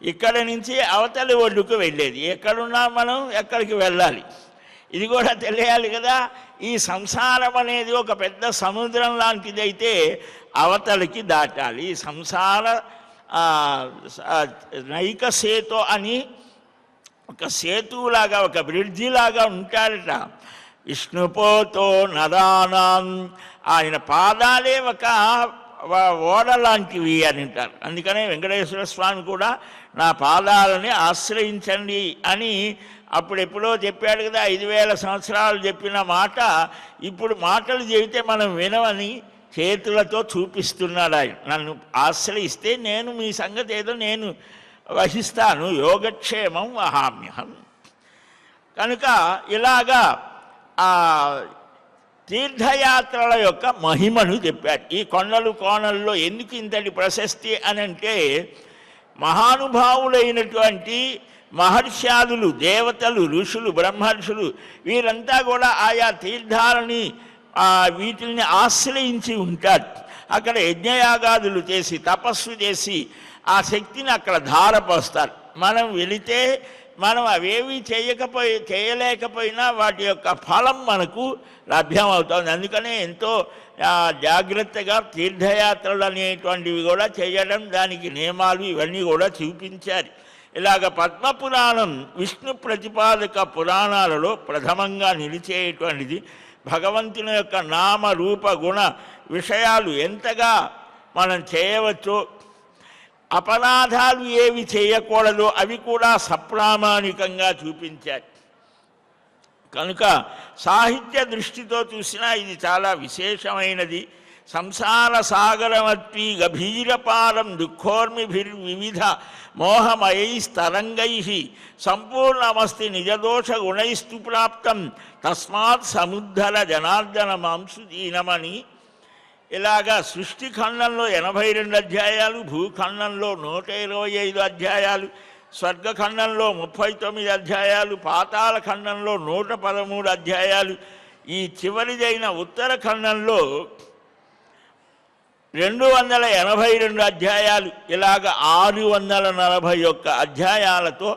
ఇక్కడ నుంచి అవతలి ఒడ్డుకు వెళ్ళేది. ఎక్కడున్నా మనం ఎక్కడికి వెళ్ళాలి, ఇది కూడా తెలియాలి కదా. ఈ సంసారం అనేది ఒక పెద్ద సముద్రం లాంటిదైతే అవతలికి దాటాలి. ఈ సంసార నైక సేతు అని ఒక సేతువులాగా, ఒక బ్రిడ్జిలాగా ఉంటాడట. విష్ణుపోతో నరానాం, ఆయన పాదాలే ఒక ఓడ లాంటివి అని అంటారు. అందుకనే వెంకటేశ్వర స్వామి కూడా నా పాదాలని ఆశ్రయించండి అని అప్పుడెప్పుడో చెప్పాడు కదా. 5000 సంవత్సరాలు చెప్పిన మాట ఇప్పుడు మాటలు చెబితే మనం వినవని చేతులతో చూపిస్తున్నాడు ఆయన. నన్ను ఆశ్రయిస్తే నేను మీ సంగతి ఏదో నేను వహిస్తాను, యోగక్షేమం వహామ్యహం. కనుక ఇలాగా ఆ తీర్థయాత్రల యొక్క మహిమను చెప్పారు. ఈ కొండలు కోణల్లో ఎందుకు ఇంతటి ప్రశస్తి అని అంటే, మహానుభావులైనటువంటి మహర్షాదులు, దేవతలు, ఋషులు, బ్రహ్మర్షులు వీరంతా కూడా ఆయా తీర్థాలని వీటిని ఆశ్రయించి ఉంటారు. అక్కడ యజ్ఞయాగాదులు చేసి తపస్సు చేసి ఆ శక్తిని అక్కడ ధారపోస్తారు. మనం వెళితే మనం అవేవి చేయలేకపోయినా వాటి యొక్క ఫలం మనకు లభ్యమవుతుంది. అందుకనే ఎంతో జాగ్రత్తగా తీర్థయాత్రలు అనేటువంటివి కూడా చేయడం, దానికి నియమాలు ఇవన్నీ కూడా చూపించారు. ఇలాగ పద్మపురాణం విష్ణు ప్రతిపాదక పురాణాలలో ప్రథమంగా నిలిచేటువంటిది. భగవంతుని యొక్క నామ రూప గుణ విషయాలు ఎంతగా మనం చేయవచ్చో, అపరాధాలు ఏవి చేయకూడదో అవి కూడా సప్రామాణికంగా చూపించారు. కనుక సాహిత్య దృష్టితో చూసినా ఇది చాలా విశేషమైనది. సంసార సాగరమత్వీ గభీరపారం దుఃఖోర్మిభిర్వివిధ మోహమయైస్తరంగై సంపూర్ణమస్తి నిజదోష గుణైస్తు ప్రాప్తం తస్మాత్ సముద్ధర జనార్దన మాంసు దీనమని. ఇలాగా సృష్టి ఖండంలో 82 అధ్యాయాలు, భూఖండంలో 125 అధ్యాయాలు, స్వర్గఖండంలో 39 అధ్యాయాలు, పాతాళ ఖండంలో 113 అధ్యాయాలు, ఈ చివరిదైన ఉత్తరఖండంలో 282 అధ్యాయాలు, ఇలాగ 641 అధ్యాయాలతో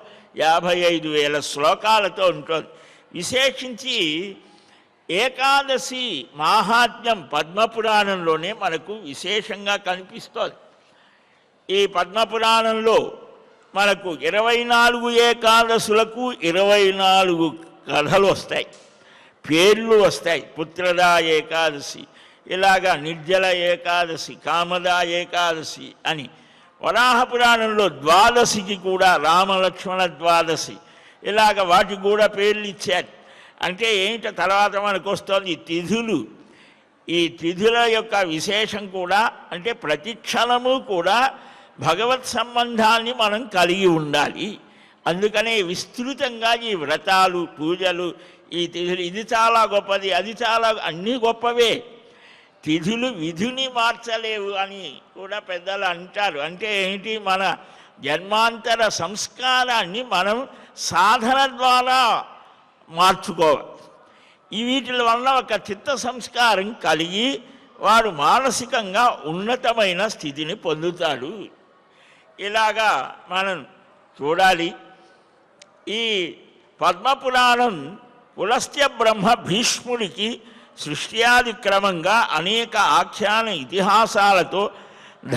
55,000 శ్లోకాలతో ఉంటుంది. విశేషించి ఏకాదశి మాహాత్మ్యం పద్మపురాణంలోనే మనకు విశేషంగా కనిపిస్తోంది. ఈ పద్మపురాణంలో మనకు 24 ఏకాదశులకు 24 కథలు వస్తాయి, పేర్లు వస్తాయి. పుత్రదా ఏకాదశి, ఇలాగా నిర్జల ఏకాదశి, కామదా ఏకాదశి అని. వరాహ పురాణంలో ద్వాదశికి కూడా రామలక్ష్మణ ద్వాదశి, ఇలాగ వాటికి కూడా పేర్లు ఇచ్చారు. అంటే ఏంటి తర్వాత మనకు వస్తుంది తిథులు. ఈ తిథుల యొక్క విశేషం కూడా అంటే ప్రతి క్షణము కూడా భగవత్ సంబంధాన్ని మనం కలిగి ఉండాలి. అందుకనే విస్తృతంగా ఈ వ్రతాలు, పూజలు, ఈ తిథులు, ఇది చాలా గొప్పది, అది చాలా, అన్నీ గొప్పవే. తిథులు విధుని మార్చలేవు అని కూడా పెద్దలు అంటారు. అంటే ఏంటి, మన జన్మాంతర సంస్కారాన్ని మనం సాధన ద్వారా మార్చుకోవాలి. ఈ వీటి వల్ల ఒక చిత్త సంస్కారం కలిగి వాడు మానసికంగా ఉన్నతమైన స్థితిని పొందుతాడు. ఇలాగా మనం చూడాలి. ఈ పద్మపురాణం పులస్త్య బ్రహ్మ భీష్ముడికి సృష్ట్యాది క్రమంగా అనేక ఆఖ్యాన ఇతిహాసాలతో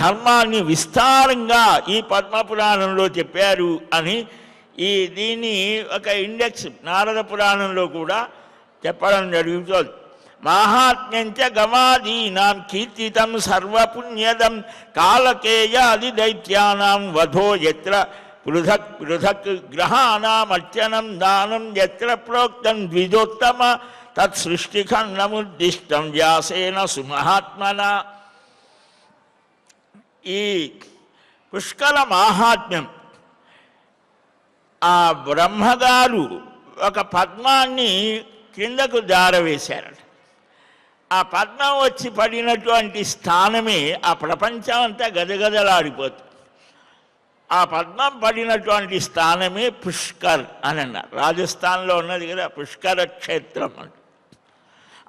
ధర్మాన్ని విస్తారంగా ఈ పద్మపురాణంలో చెప్పారు అని దీన్ని ఒక ఇండెక్స్ నారద పురాణంలో కూడా చెప్పడం జరుగుతుంది. మాహాత్మ్యంచ గమాదీనాం కీర్తితం సర్వపుణ్యదం కాలకేయాది దైత్యానాం వధో యత్ర పృథక్ పృథక్ గ్రహాణామర్చనం దానం యత్ర ప్రోక్తం ద్విజోత్తమ తత్సృష్టిఖండముద్దిష్టం వ్యాసేన సుమహాత్మన. ఈ పుష్కల మాహాత్మ్యం, ఆ బ్రహ్మగారు ఒక పద్మాన్ని కిందకు జారవేశారట. ఆ పద్మం వచ్చి పడినటువంటి స్థానమే ఆ ప్రపంచం అంతా గదగదలాడిపోతుంది. ఆ పద్మం పడినటువంటి స్థానమే పుష్కర్ అని అన్నారు. రాజస్థాన్లో ఉన్నది కదా పుష్కర క్షేత్రం అంటే.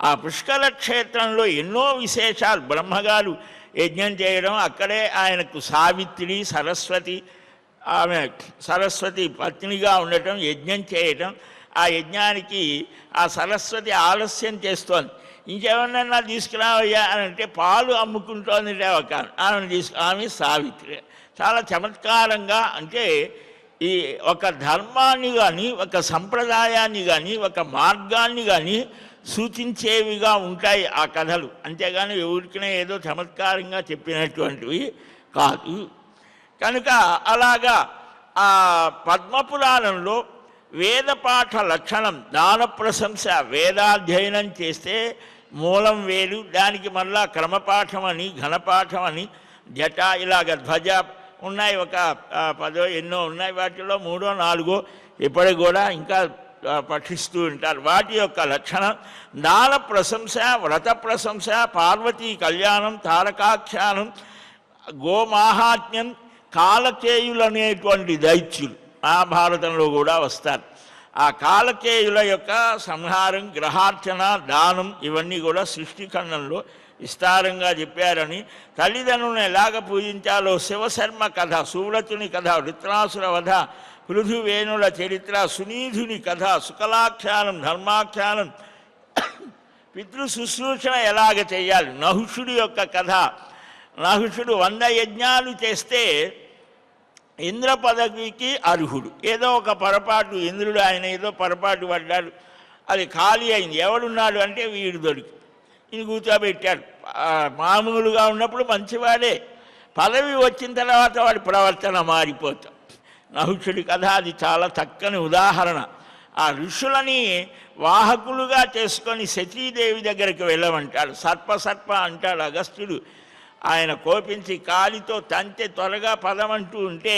ఆ పుష్కర క్షేత్రంలో ఎన్నో విశేషాలు. బ్రహ్మగారు యజ్ఞం చేయడం, అక్కడే ఆయనకు సావిత్రి సరస్వతి, ఆమె సరస్వతి పత్నిగా ఉండటం, యజ్ఞం చేయటం. ఆ యజ్ఞానికి ఆ సరస్వతి ఆలస్యం చేస్తోంది. ఇంకెవరినన్నా తీసుకురావయ్యా అని అంటే పాలు అమ్ముకుంటోంది ఒక ఆమె సావిత్రి. చాలా చమత్కారంగా, అంటే ఈ ఒక ధర్మాన్ని కానీ ఒక సంప్రదాయాన్ని కానీ ఒక మార్గాన్ని కానీ సూచించేవిగా ఉంటాయి ఆ కథలు. అంతేగాని ఎవరికైనా ఏదో చమత్కారంగా చెప్పినటువంటివి కాదు. కనుక అలాగా ఆ పద్మపురాణంలో వేదపాఠ లక్షణం, దాన ప్రశంస, వేదాధ్యయనం చేస్తే మూలం వేలు, దానికి మళ్ళా క్రమపాఠం అని, ఘనపాఠం అని, జట, ఇలాగ ధ్వజ ఉన్నాయి. ఒక 10 ఎన్నో ఉన్నాయి. వాటిలో 3 4 ఇప్పటికి కూడా ఇంకా పఠిస్తూ ఉంటారు. వాటి యొక్క లక్షణం దాన ప్రశంస, వ్రత ప్రశంస, పార్వతీ కళ్యాణం, తారకాఖ్యానం, గోమాహాత్మ్యం, కాలకేయులు అనేటువంటి దైత్యులు మహాభారతంలో కూడా వస్తారు. ఆ కాలకేయుల యొక్క సంహారం, గ్రహార్చన, దానం ఇవన్నీ కూడా సృష్టిఖండంలో విస్తారంగా చెప్పారని. తల్లిదండ్రులను ఎలాగ పూజించాలో శివశర్మ కథ, సువ్రతుని కథ, వృత్రాసుర వధ, పృథువేణుల చరిత్ర, సునీధుని కథ, శుకలాఖ్యానం, ధర్మాఖ్యానం, పితృ శుశ్రూషణ ఎలాగ చేయాలి, నహుషుడి యొక్క కథ. నహుషుడు 100 యజ్ఞాలు చేస్తే ఇంద్ర పదవికి అర్హుడు. ఏదో ఒక పొరపాటు, ఇంద్రుడు ఆయన ఏదో పొరపాటు పడ్డాడు, అది ఖాళీ అయింది. ఎవడున్నాడు అంటే వీడు దొరికి ఈయన కూర్చోబెట్టాడు. మామూలుగా ఉన్నప్పుడు మంచివాడే, పదవి వచ్చిన తర్వాత వాడి ప్రవర్తన మారిపోతాం. నహుషుడి కథ అది చాలా చక్కని ఉదాహరణ. ఆ ఋషులని వాహకులుగా చేసుకొని సతీదేవి దగ్గరికి వెళ్ళమంటాడు. సర్ప అంటాడు అగస్త్యుడు. ఆయన కోపించి కాలితో తంతే త్వరగా పదమంటూ ఉంటే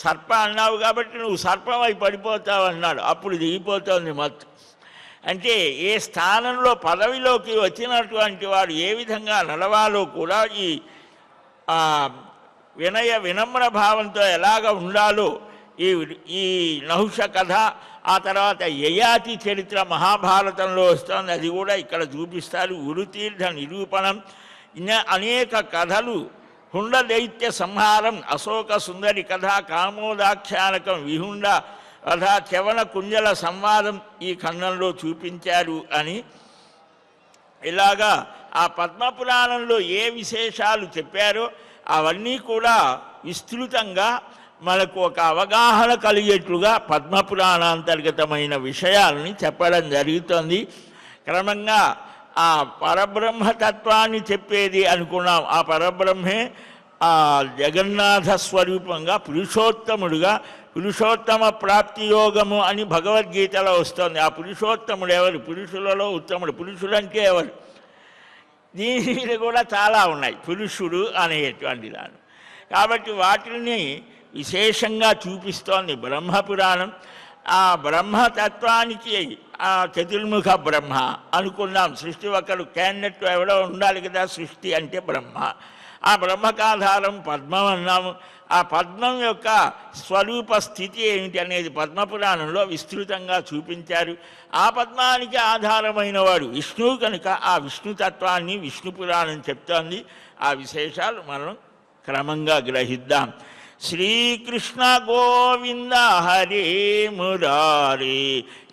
సర్ప అన్నావు కాబట్టి నువ్వు సర్పమై పడిపోతావు అన్నాడు. అప్పుడు దిగిపోతుంది మత్తు. అంటే ఏ స్థానంలో పదవిలోకి వచ్చినటువంటి వాడు ఏ విధంగా నడవాలో కూడా ఈ వినమ్ర భావంతో ఎలాగ ఉండాలో ఈ నహుష కథ, ఆ తర్వాత యయాతి చరిత్ర మహాభారతంలో వస్తుంది. అది కూడా ఇక్కడ చూపిస్తారు. గురుతీర్థ నిరూపణం, అనేక కథలు, హుండ దైత్య సంహారం, అశోక సుందరి కథ, కామోదాఖ్యానకం, విహుండ కథ, చవన కుంజల సంవాదం ఈ ఖండంలో చూపించారు అని. ఇలాగా ఆ పద్మపురాణంలో ఏ విశేషాలు చెప్పారో అవన్నీ కూడా విస్తృతంగా మనకు ఒక అవగాహన కలిగేట్లుగా పద్మపురాణాంతర్గతమైన విషయాలని చెప్పడం జరుగుతుంది. క్రమంగా ఆ పరబ్రహ్మతత్వాన్ని చెప్పేది అనుకున్నాం. ఆ పరబ్రహ్మే ఆ జగన్నాథ స్వరూపంగా పురుషోత్తముడుగా, పురుషోత్తమ ప్రాప్తి యోగము అని భగవద్గీతలో వస్తుంది. ఆ పురుషోత్తముడు ఎవరు? పురుషులలో ఉత్తముడు. పురుషులంటే ఎవరు? దీని మీద కూడా చాలా ఉన్నాయి పురుషుడు అనేటువంటి దాన్ని. కాబట్టి వాటిని విశేషంగా చూపిస్తోంది బ్రహ్మపురాణం. ఆ బ్రహ్మతత్వానికి ఆ చతుర్ముఖ బ్రహ్మ అనుకున్నాం. సృష్టి ఒకరు క్యాండిడేట్ ఎవడో ఉండాలి కదా, సృష్టి అంటే బ్రహ్మ. ఆ బ్రహ్మకాధారం పద్మం అన్నాము. ఆ పద్మం యొక్క స్వరూప స్థితి ఏమిటి అనేది పద్మపురాణంలో విస్తృతంగా చూపించారు. ఆ పద్మానికి ఆధారమైన వాడు విష్ణువు కనుక ఆ విష్ణుతత్వాన్ని విష్ణు పురాణం చెప్తోంది. ఆ విశేషాలు మనం క్రమంగా గ్రహిద్దాం. శ్రీకృష్ణ గోవింద హరే మురారే,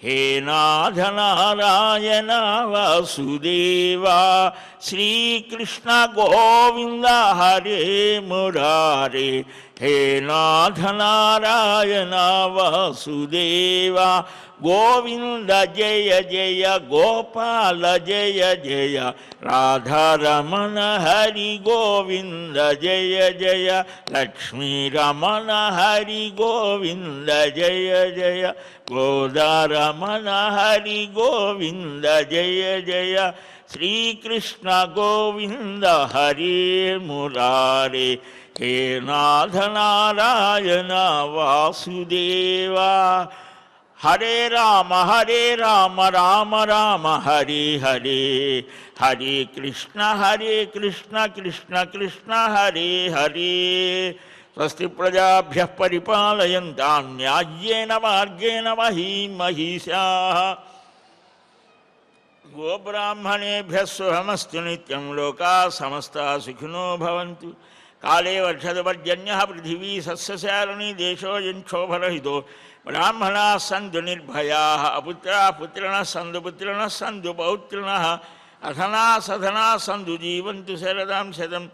హే నాథ నారాయణ వాసుదేవా. శ్రీకృష్ణ గోవింద హరే మురారే, హే నాథ నారాయణ వాసుదేవా. గోవింద జయ జయ గోపాల జయ జయ, రాధారమణ హరి గోవింద జయ జయ, లక్ష్మీ రమణ హరి గోవింద జయ జయ, గోదారమణ హరి గోవింద జయ జయ. శ్రీకృష్ణ గోవింద హరే మురారే, హే నాథ నారాయణ వాసుదేవా. హరే రామ రామ రామ హరే హరే, హరే కృష్ణ కృష్ణ కృష్ణ హరే హరే. స్వస్తి ప్రజాభ్యః పరిపాలయంతాం న్యాయ్యేన మార్గేణ మహీం మహిషాః. గోబ్రాహ్మణేభ్యः శుభమస్తు నిత్యం. లోకాः సమస్తాः సుఖినో భవంతు. కాళే వర్షదపర్జన్యः పృథివీ సస్యశాలినీ దేశోऽयं క్షోభరహితో. బ్రాహ్మణాः సంతు నిర్భయాः, అపుత్రాः పుత్రిణः సంతు పుత్రిణः సంతు పౌత్రిణः, అధనాः సధనాः సంతు జీవంతు శరదాం శతం.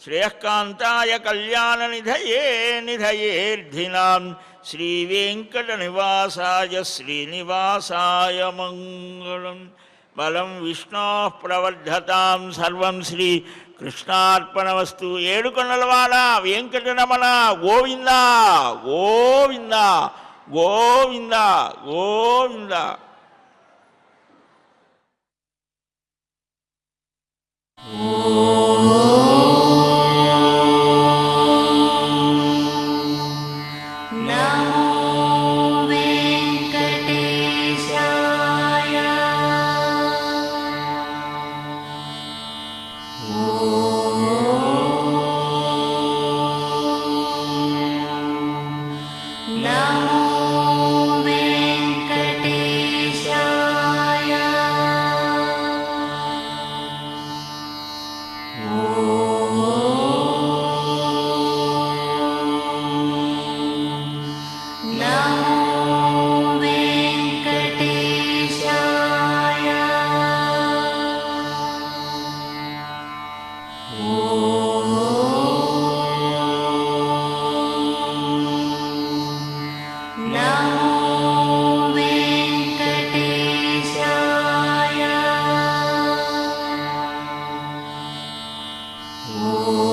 శ్రేయఃకాంతాయ కళ్యాణ నిధయే నిధయేర్ధినాం. శ్రీవేంకటనివాసాయ శ్రీనివాసాయ మంగళం. బలం విష్ణోః ప్రవర్ధతాం. సర్వం శ్రీ కృష్ణార్పణమస్తు. ఏడుకొండలవాడ వెంకటరమణ గోవింద గోవింద గోవింద గోవింద. Oh